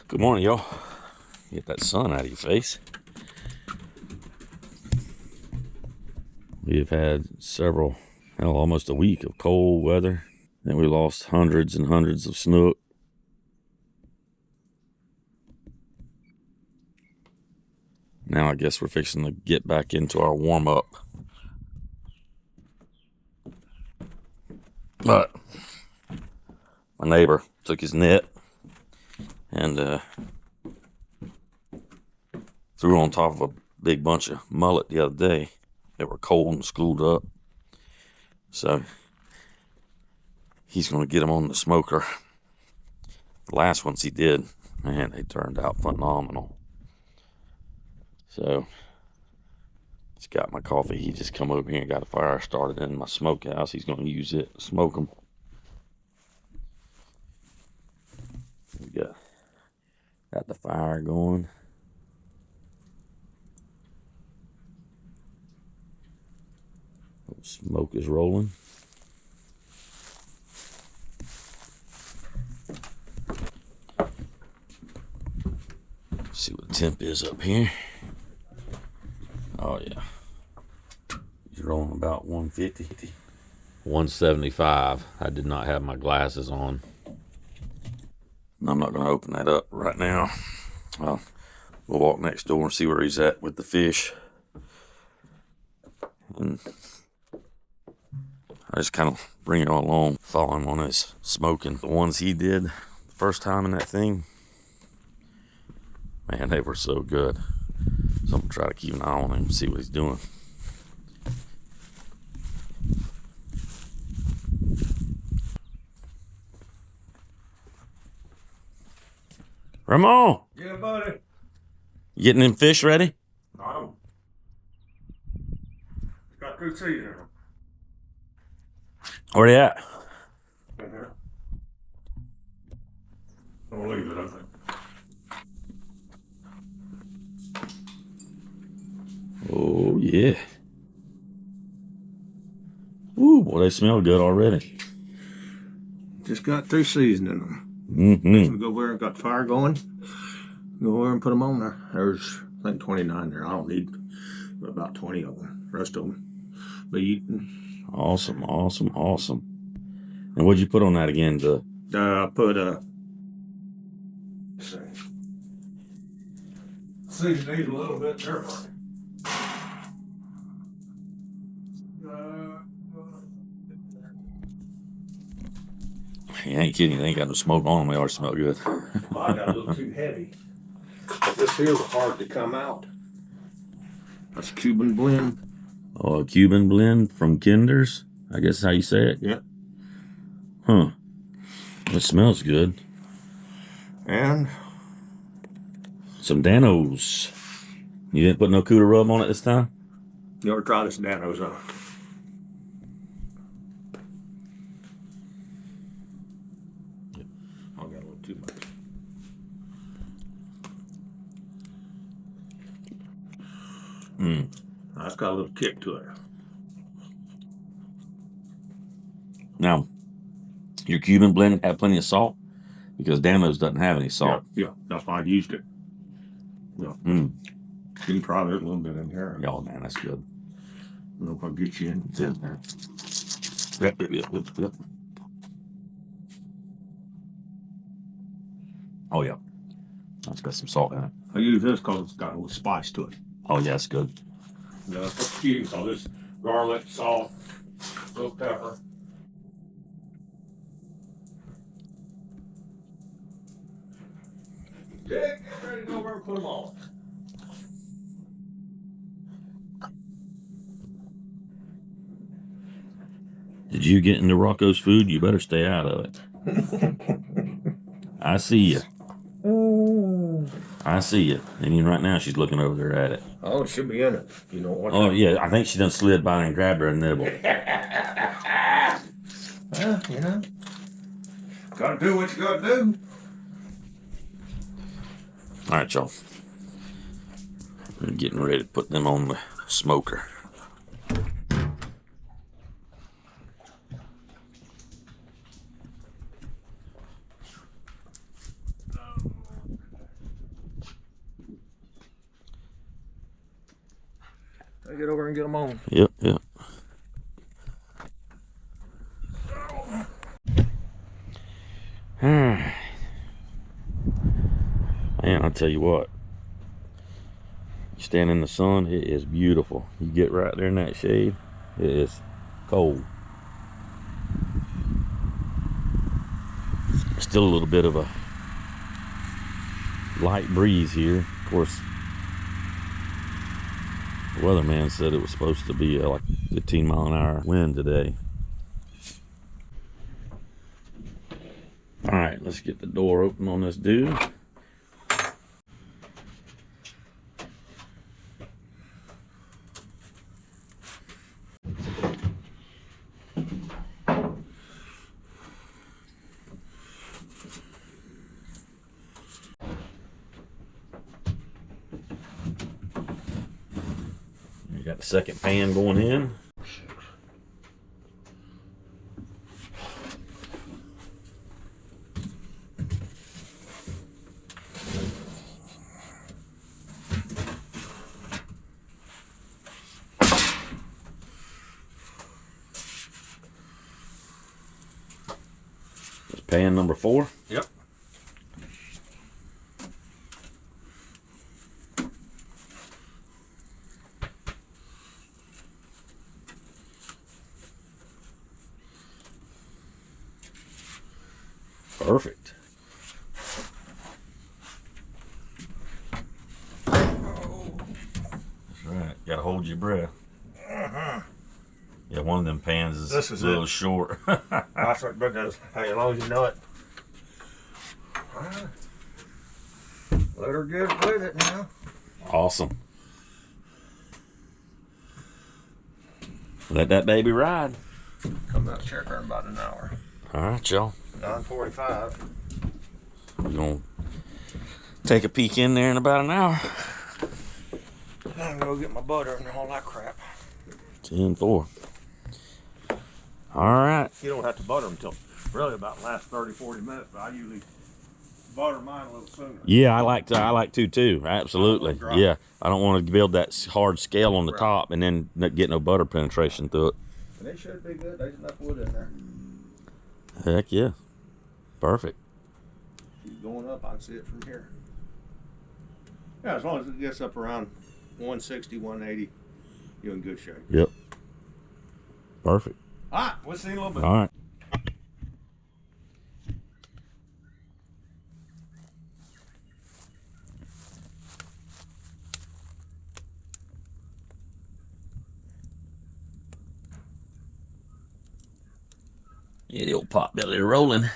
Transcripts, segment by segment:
Good morning, y'all. Get that sun out of your face. We've had several, almost a week of cold weather. Then we lost hundreds and hundreds of snook. Now I guess we're fixing to get back into our warm-up. But my neighbor took his net and threw on top of a big bunch of mullet the other day. They were cold and schooled up. So he's going to get them on the smoker. The last ones he did, man, they turned out phenomenal. So he's got my coffee. He just come over here and got a fire started in my smokehouse. He's going to use it to smoke them. We got the fire going. Smoke is rolling. Let's see what the temp is up here. Oh yeah, he's rolling about 150. 175. I did not have my glasses on. I'm not going to open that up right now. We'll walk next door and see where he's at with the fish. And I just kind of bring it all along, follow him on his smoking. The ones he did the first time in that thing, man, they were so good. So I'm going to try to keep an eye on him and see what he's doing. Ramon! Yeah, buddy. You getting them fish ready? No. Got 2 seeds in them. Where they at? In here. I'll leave it, I think. Oh, yeah. Ooh, boy, they smell good already. Just got 3 seasons in them. Mm-hmm. We go over and got the fire going. Go over and put them on there. There's, I think, 29 there. I don't need but about 20 of them. The rest of them be eaten. Awesome, awesome, awesome. And what'd you put on that again? I put season these a little bit different. You ain't kidding. They ain't got no smoke on them. They already smell good. I got a little too heavy. This here's hard to come out. That's Cuban blend. Oh, a Cuban blend from Kinder's? I guess how you say it? Yeah. Huh. It smells good. And Some Danos. You didn't put no Cuda rub on it this time? you ever try this Danos on? I got a little too much. That's got a little kick to it. Now, your Cuban blend had plenty of salt? Because Danos doesn't have any salt. Yeah, that's why I used it. Yeah. You can try this a little bit in here. Oh, man, that's good. I don't know if I'll get you in. It's in there. Yep. Oh, yeah. That's got some salt in it. I use this because it's got a little spice to it. Oh, yeah, it's good. That's cute. So this garlic, salt, little pepper. Get ready to go over and put them on. Did you get into Rocco's food? You better stay out of it. I see you. I see you. And even right now, she's looking over there at it. Oh, it should be in it. You know what? Oh, yeah. I think she done slid by and grabbed her a nibble. Well, you know, gotta do what you gotta do. All right, y'all. We're getting ready to put them on the smoker. I get over and get them on. Yep, yep. Man, I'll tell you what. You stand in the sun, it is beautiful. You get right there in that shade, it is cold. Still a little bit of a light breeze here. Of course, the weatherman said it was supposed to be like 15-mile-an-hour wind today. All right, let's get the door open on this dude. You got the second pan going in. That's pan number 4. Yep. Perfect. That's right. Gotta hold your breath. Yeah, one of them pans is This is a little it. short. That's what Brooke does. Hey, as long as you know it. Let her get with it now. Awesome. Let that baby ride. Come out, check her in about an hour. All right, y'all. 9:45. We're gonna take a peek in there in about an hour. I'm gonna go get my butter and all that crap. 10-4. All right. You don't have to butter them until really about the last 30-40 minutes, but I usually butter mine a little sooner. Yeah, I like to too. Absolutely. Yeah, I don't want to build that hard scale on the top and then not get no butter penetration through it. And they should be good. There's enough wood in there. Heck yeah. Perfect. She's going up. I can see it from here. Yeah, as long as it gets up around 160, 180, you're in good shape. Yep. Perfect. All right, we'll see you in a little bit. All right. Yeah, the old pot belly rolling.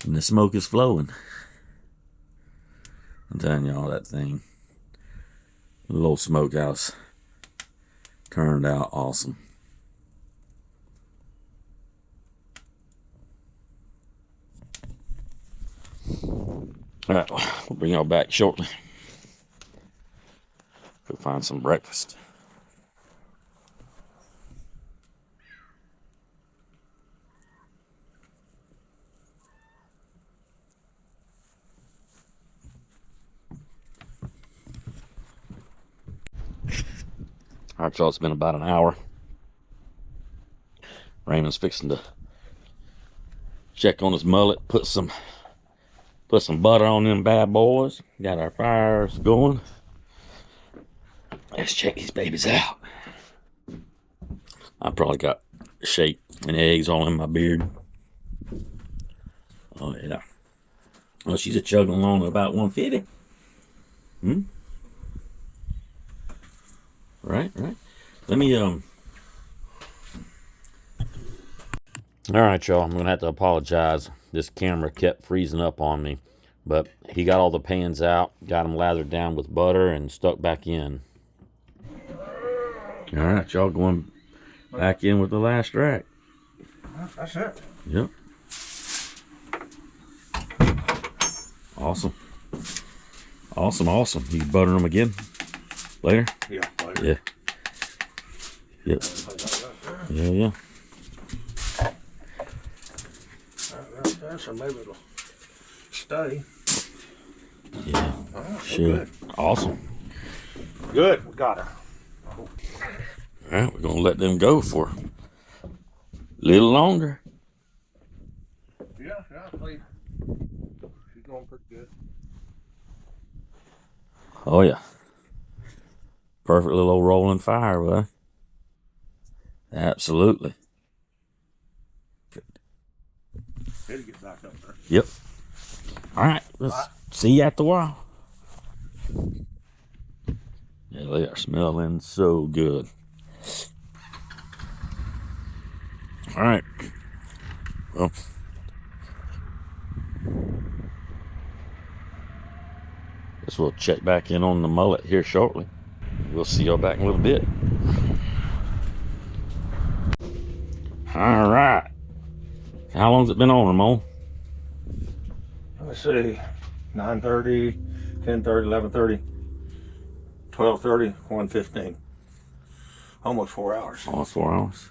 And the smoke is flowing. I'm telling y'all, that thing, the little smokehouse, turned out awesome. All right, we'll bring y'all back shortly. Go find some breakfast. All right, y'all, it's been about an hour. Raymond's fixing to check on his mullet, put some butter on them bad boys. Got our fires going. Let's check these babies out. I probably got shake and eggs all in my beard. Oh yeah. Oh, she's a chugging along at about 150. Right. Let me All right, y'all. I'm gonna have to apologize. This camera kept freezing up on me, but he got all the pans out, got them lathered down with butter, and stuck back in. All right, y'all, going back in with the last rack. That's it. Yep. Awesome. You butter them again later? Yeah. Later. Yeah. Yep. Yeah. Right there, so maybe it'll stay. Yeah. Well, Sure. Good. Awesome. Good. We got her. All right, we're gonna let them go for a little longer. Yeah, I believe she's going pretty good. Oh yeah. Perfect little old rolling fire, bud. Absolutely. Ready to get back up there. Yep. All right. Let's see you after a while. Yeah, they are smelling so good. All right. Well, guess we'll check back in on the mullet here shortly. We'll see y'all back in a little bit. All right. How long's it been on, Ramon? Let's see. 9:30, 10:30, 11:30, 12:30, 1:15. Almost 4 hours. Almost 4 hours.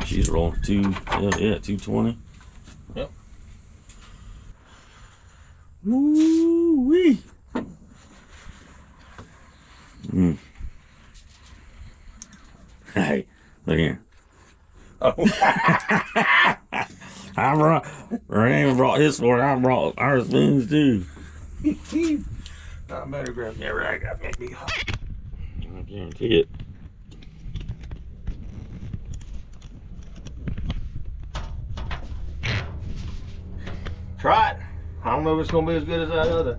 She's rolling 220. Yep. Woo-wee. Hey, look here. Oh. Raymond brought his fork. I brought our spoons too. I better grab that rag. I may be hot. I guarantee it. Try it. I don't know if it's gonna be as good as that other.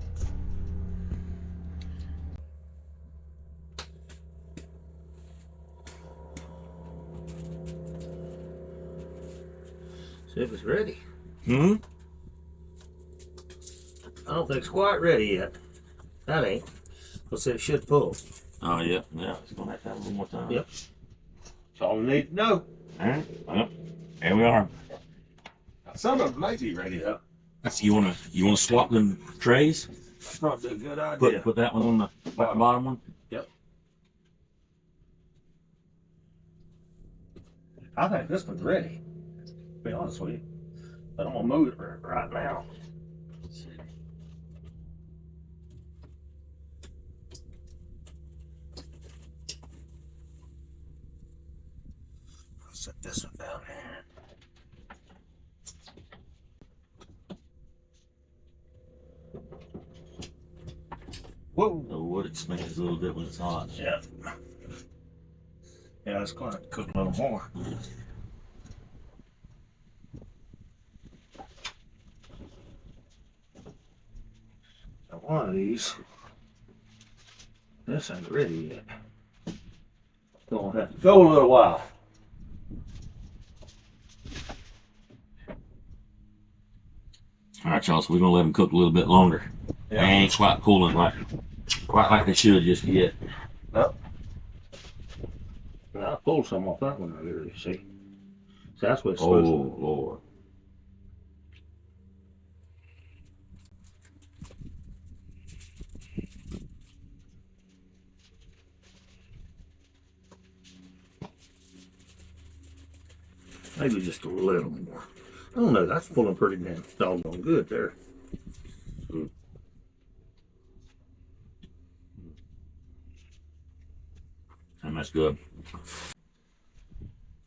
See if it's ready. Hmm? I don't think it's quite ready yet. That ain't. Let's see, it should pull. Oh, yeah. Yeah, it's going to have to have one more time. Yep. That's all we need to know. All right. Well, here we are. Some of them may be ready up. So you wanna swap them trays? That's probably a good idea. Put that one on the bottom one? Yep. I think this one's ready. To be honest with you. But I'm gonna move it right now. Let's see. I'll set this one down here. Whoa. The wood expands a little bit when it's hot. Yeah. Yeah, it's gonna cook a little more. Now one of these, this ain't ready yet. Gonna have to go a little while. All right, y'all. So we're gonna let them cook a little bit longer. They ain't quite cooling quite like they should just yet. Nope. I pulled some off that one earlier, you see. So that's what it's supposed to Oh be. Lord. Maybe just a little more. I don't know, that's pulling pretty damn doggone good there. And that's good.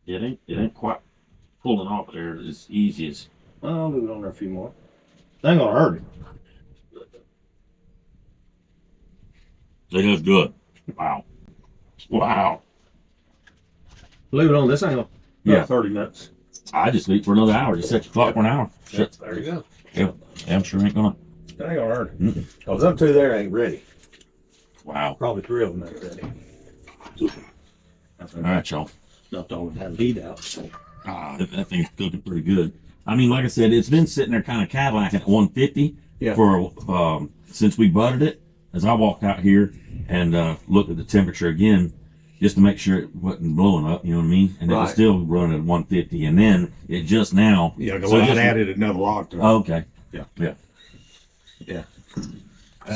It ain't quite pulling off there as easy as. I'll leave it on there a few more. They ain't gonna hurt it. It is good. Wow. Wow. Leave it on. This ain't gonna. Yeah. 30 minutes. I just leave for another hour. Just set your clock for an hour. Yep, there you go. Yeah, I'm sure ain't gonna. That ain't gonna hurt it. Cause them two there ain't ready. Wow. Probably 3 of them ain't ready. That's All right, y'all. Not all have heat out. So. That thing's cooking pretty good. I mean, like I said, it's been sitting there kind of Cadillac at 150 for since we butted it. As I walked out here and looked at the temperature again, just to make sure it wasn't blowing up, you know what I mean? And it was still running at 150. And then it just now. Yeah, because I added another log to it. Oh, okay. Yeah. Yeah. Yeah.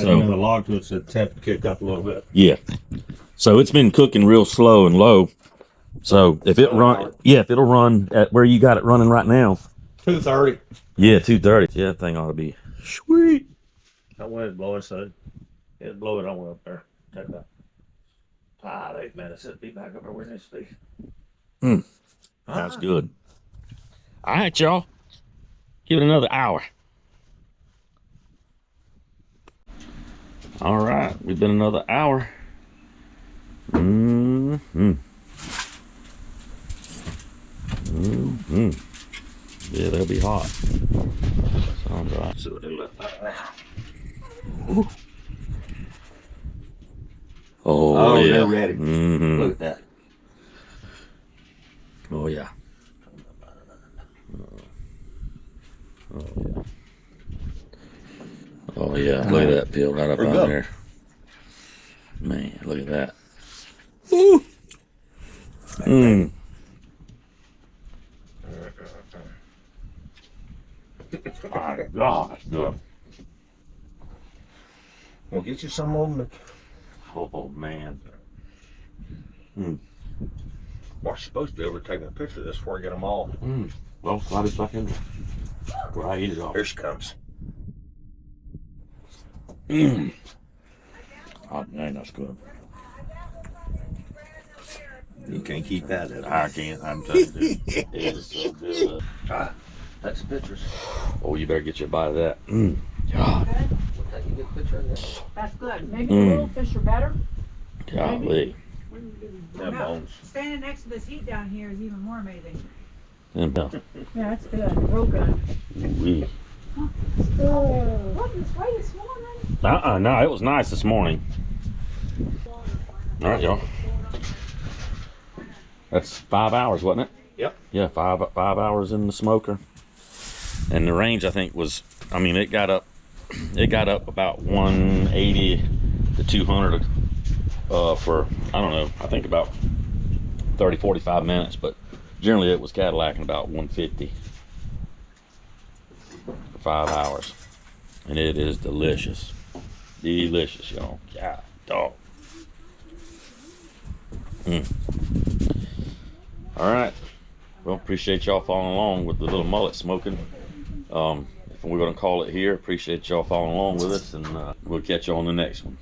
So Another log to it, so the temp kicked up a little bit. Yeah. So it's been cooking real slow and low. So if it if it'll run at where you got it running right now. 230. Yeah, 230. Yeah, that thing ought to be sweet. I went and blow it, so it'd blow it on up there. Take about 5-8 minutes. It'd be back up there where it needs to be. That's good. All right, y'all. Give it another hour. All right, we've been another hour. Yeah, they'll be hot. Sounds right. See what they look like. Oh, yeah. They're ready. Look at that. Oh, yeah. Oh, yeah. Oh, yeah. Look at that peel right up Where'd it out go? there. Man, look at that. Woo! My God. Good. We'll get you some of them. Oh, man. We're supposed to be able to take a picture of this before we get them all. Well, slide it back in there. Before I eat it all. Here she comes. Oh, man, that's good. You can't keep that in. I can't. I'm telling you. It is so good. That's the pictures. Oh, you better get your bite of that. God. We'll take a good picture of that. That's good. Maybe the little fish are better. Golly. That No. bones. Standing next to this heat down here is even more amazing. Yeah. Yeah, that's good. Real good. Ooh-wee. What this way this morning? No, it was nice this morning. All right, y'all. That's 5 hours, wasn't it? Yep. Yeah, five hours in the smoker. And the range, I think, was, I mean, it got up about 180 to 200 for, I don't know, I think about 30, 45 minutes, but generally it was Cadillacing about 150 for 5 hours. And it is delicious. Delicious, y'all. God, dog. All right. Well, appreciate y'all following along with the little mullet smoking. If we're going to call it here, appreciate y'all following along with us, and we'll catch you on the next one.